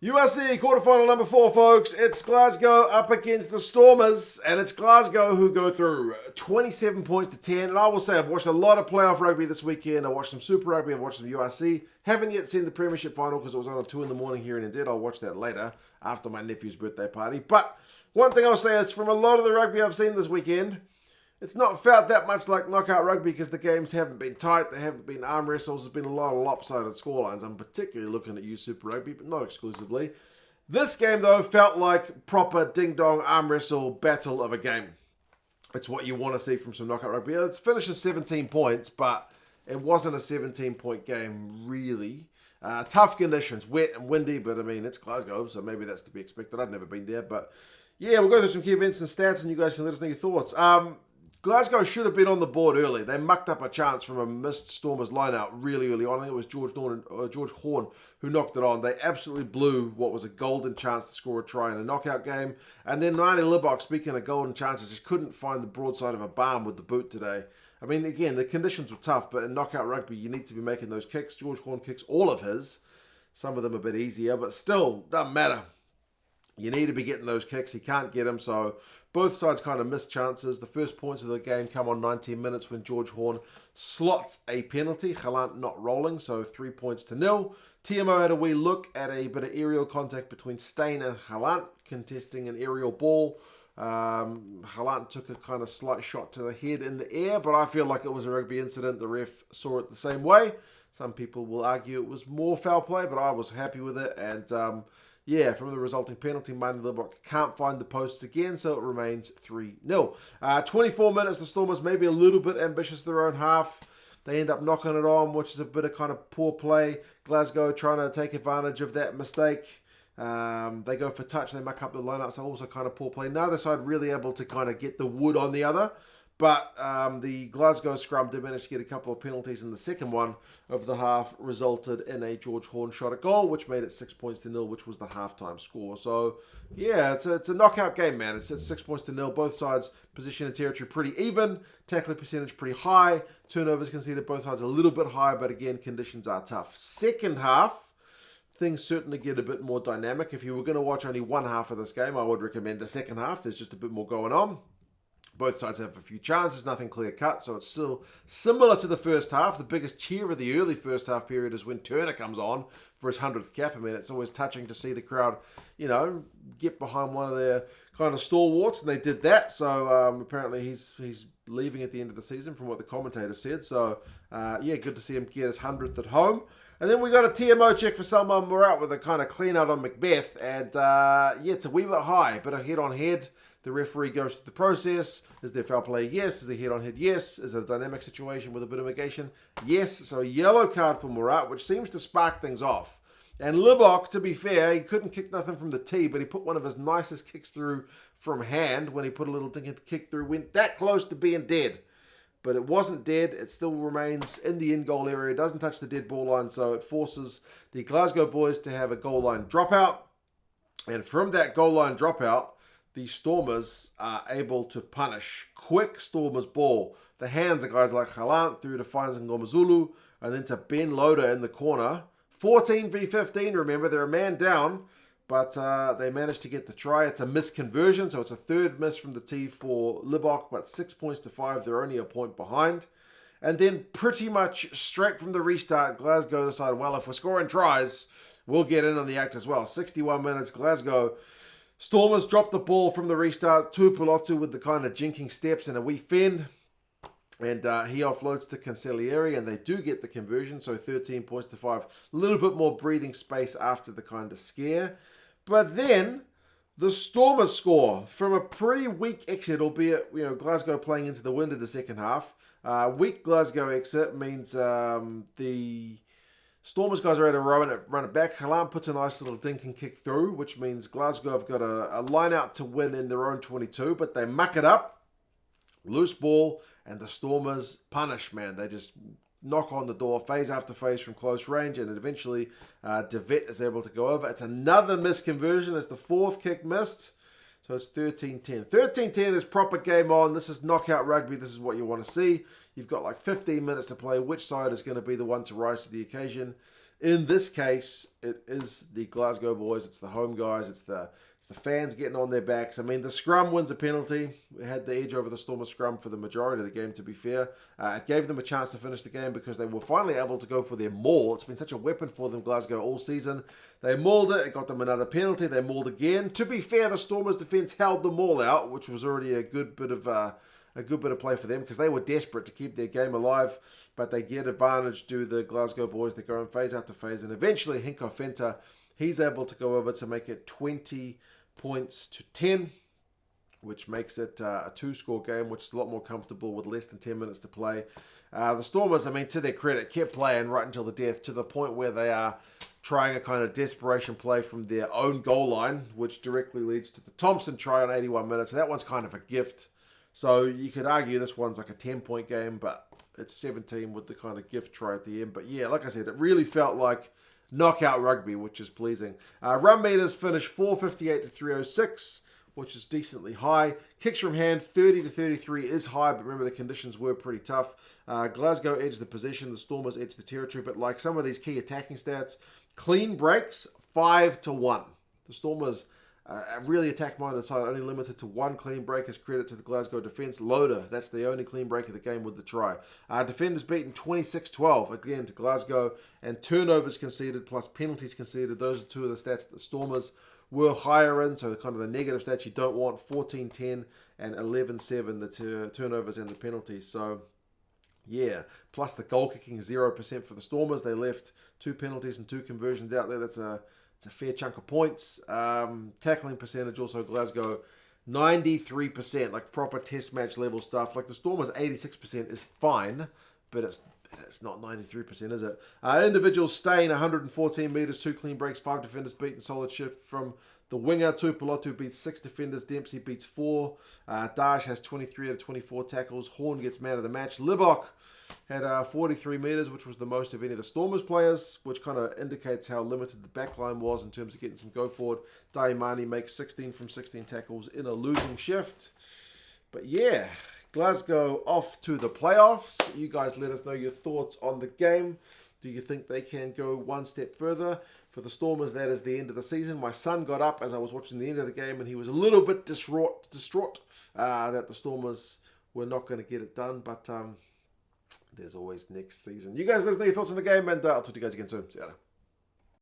URC quarterfinal number 4, folks. It's Glasgow up against the Stormers, and it's Glasgow who go through 27 points to 10. And I will say I've watched a lot of playoff rugby this weekend. I watched some Super Rugby, I've watched some URC. Haven't yet seen the Premiership final because it was on at 2 in the morning here in Indeed. I'll watch that later after my nephew's birthday party. But one thing I'll say is from a lot of the rugby I've seen this weekend, it's not felt that much like knockout rugby because the games haven't been tight. There haven't been arm wrestles. There's been a lot of lopsided scorelines. I'm particularly looking at Super Rugby, but not exclusively. This game, though, felt like proper ding-dong arm wrestle battle of a game. It's what you want to see from some knockout rugby. It's finished at 17 points, but it wasn't a 17-point game, really. Tough conditions, wet and windy, but I mean, it's Glasgow, so maybe that's to be expected. I've never been there, but yeah, we'll go through some key events and stats, and you guys can let us know your thoughts. Glasgow should have been on the board early. They mucked up a chance from a missed Stormers line-out really early on. I think it was George Horn who knocked it on. They absolutely blew what was a golden chance to score a try in a knockout game. And then Marnie Libbok, speaking of golden chances, just couldn't find the broadside of a barn with the boot today. I mean, again, the conditions were tough, but in knockout rugby, you need to be making those kicks. George Horn kicks all of his. Some of them a bit easier, but still, doesn't matter. You need to be getting those kicks. He can't get them, so both sides kind of missed chances. The first points of the game come on 19 minutes when George Horn slots a penalty. Gallant not rolling, so 3 points to 0. TMO had a wee look at a bit of aerial contact between Steyn and Gallant, contesting an aerial ball. Gallant took a kind of slight shot to the head in the air, but I feel like it was a rugby incident. The ref saw it the same way. Some people will argue it was more foul play, but I was happy with it, and yeah, from the resulting penalty, Marnie Libbok can't find the posts again, so it remains 3-0. 24 minutes, the Stormers maybe a little bit ambitious their own half. They end up knocking it on, which is a bit of kind of poor play. Glasgow trying to take advantage of that mistake. They go for touch, they muck up the lineup, so also kind of poor play. Neither side really able to kind of get the wood on the other. But the Glasgow scrum did manage to get a couple of penalties, and the second one of the half resulted in a George Horn shot at goal, which made it 6 points to 0, which was the halftime score. So, yeah, it's a knockout game, man. It's 6 points to 0. Both sides position and territory pretty even. Tackling percentage pretty high. Turnovers conceded both sides a little bit high, but again, conditions are tough. Second half, things certainly get a bit more dynamic. If you were going to watch only one half of this game, I would recommend the second half. There's just a bit more going on. Both sides have a few chances, nothing clear-cut, so it's still similar to the first half. The biggest cheer of the early first half period is when Turner comes on for his 100th cap. I mean, it's always touching to see the crowd, get behind one of their kind of stalwarts, and they did that. So apparently he's leaving at the end of the season from what the commentator said. So, yeah, good to see him get his 100th at home. And then we got a TMO check for Salman Murat with a kind of clean-out on Macbeth. And, yeah, it's a wee bit high, but a head-on-head. The referee goes through the process. Is there foul play? Yes. Is there head-on-head? Yes. Is it a dynamic situation with a bit of negation? Yes. So a yellow card for Murat, which seems to spark things off. And Libbok, to be fair, he couldn't kick nothing from the tee, but he put one of his nicest kicks through from hand when he put a little dinky kick through. Went that close to being dead. But it wasn't dead. It still remains in the in-goal area. It doesn't touch the dead ball line, so it forces the Glasgow boys to have a goal line dropout. And from that goal line dropout, the Stormers are able to punish. Quick Stormers ball. The hands of guys like Gallant through to Fines and Ngomazulu, and then to Ben Loader in the corner. 14 v 15, remember, they're a man down, but they managed to get the try. It's a misconversion, so it's a third miss from the tee for Libbok, but 6 points to 5. They're only a point behind. And then pretty much straight from the restart, Glasgow decided, well, if we're scoring tries, we'll get in on the act as well. 61 minutes, Glasgow Stormers drop the ball from the restart. Tuipulotu with the kind of jinking steps and a wee fend. And he offloads to Cancellieri, and they do get the conversion, so 13 points to 5. A little bit more breathing space after the kind of scare. But then the Stormers score from a pretty weak exit, albeit Glasgow playing into the wind of the second half. Weak Glasgow exit means the Stormers guys are able to run it back. Gallant puts a nice little dinking kick through, which means Glasgow have got a line out to win in their own 22, but they muck it up. Loose ball, and the Stormers punish, man. They just knock on the door, phase after phase from close range, and eventually DeVette is able to go over. It's another misconversion. It's the fourth kick missed. So it's 13-10. 13-10 is proper game on. This is knockout rugby. This is what you want to see. You've got like 15 minutes to play. Which side is going to be the one to rise to the occasion? In this case, it is the Glasgow boys. It's the home guys. It's the fans getting on their backs. I mean, the scrum wins a penalty. We had the edge over the Stormers scrum for the majority of the game, to be fair. It gave them a chance to finish the game because they were finally able to go for their maul. It's been such a weapon for them, Glasgow, all season. They mauled it. It got them another penalty. They mauled again. To be fair, the Stormers defence held the maul out, which was already a good bit of play for them because they were desperate to keep their game alive, but they get advantage to the Glasgow boys. They go in phase after phase, and eventually Hinko Fenta, he's able to go over to make it 20 points to 10, which makes it a 2-score game, which is a lot more comfortable with less than 10 minutes to play. The Stormers, I mean, to their credit, kept playing right until the death, to the point where they are trying a kind of desperation play from their own goal line, which directly leads to the Thompson try on 81 minutes. So that one's kind of a gift. So you could argue this one's like a 10-point game, but it's 17 with the kind of gift try at the end. But yeah, like I said, it really felt like knockout rugby, which is pleasing. Run meters finished 458 to 306, which is decently high. Kicks from hand 30 to 33 is high, but remember the conditions were pretty tough. Glasgow edged the possession, the Stormers edged the territory, but like some of these key attacking stats, clean breaks 5 to 1. The Stormers really attack-minded side, only limited to 1 clean break as credit to the Glasgow defence. Loader, that's the only clean break of the game with the try. Defenders beaten 26-12, again to Glasgow, and turnovers conceded plus penalties conceded. Those are two of the stats that the Stormers were higher in, so kind of the negative stats you don't want, 14-10 and 11-7, the turnovers and the penalties. So yeah, plus the goal kicking 0% for the Stormers. They left 2 penalties and 2 conversions out there. It's a fair chunk of points. Tackling percentage also Glasgow 93%, like proper test match level stuff. Like the Stormers 86% is fine, but it's not 93%, is it? Individuals staying 114 metres, 2 clean breaks, 5 defenders beaten, solid shift from the winger. Tuipulotu beats 6 defenders, Dempsey beats 4. Dash has 23 out of 24 tackles. Horn gets man of the match. Livok had 43 metres, which was the most of any of the Stormers players, which kind of indicates how limited the backline was in terms of getting some go forward. Daimani makes 16 from 16 tackles in a losing shift. But yeah, Glasgow off to the playoffs. You guys let us know your thoughts on the game. Do you think they can go one step further? For the Stormers, that is the end of the season. My son got up as I was watching the end of the game, and he was a little bit distraught that the Stormers were not going to get it done. But there's always next season. You guys let us know your thoughts on the game, and I'll talk to you guys again soon. See you later.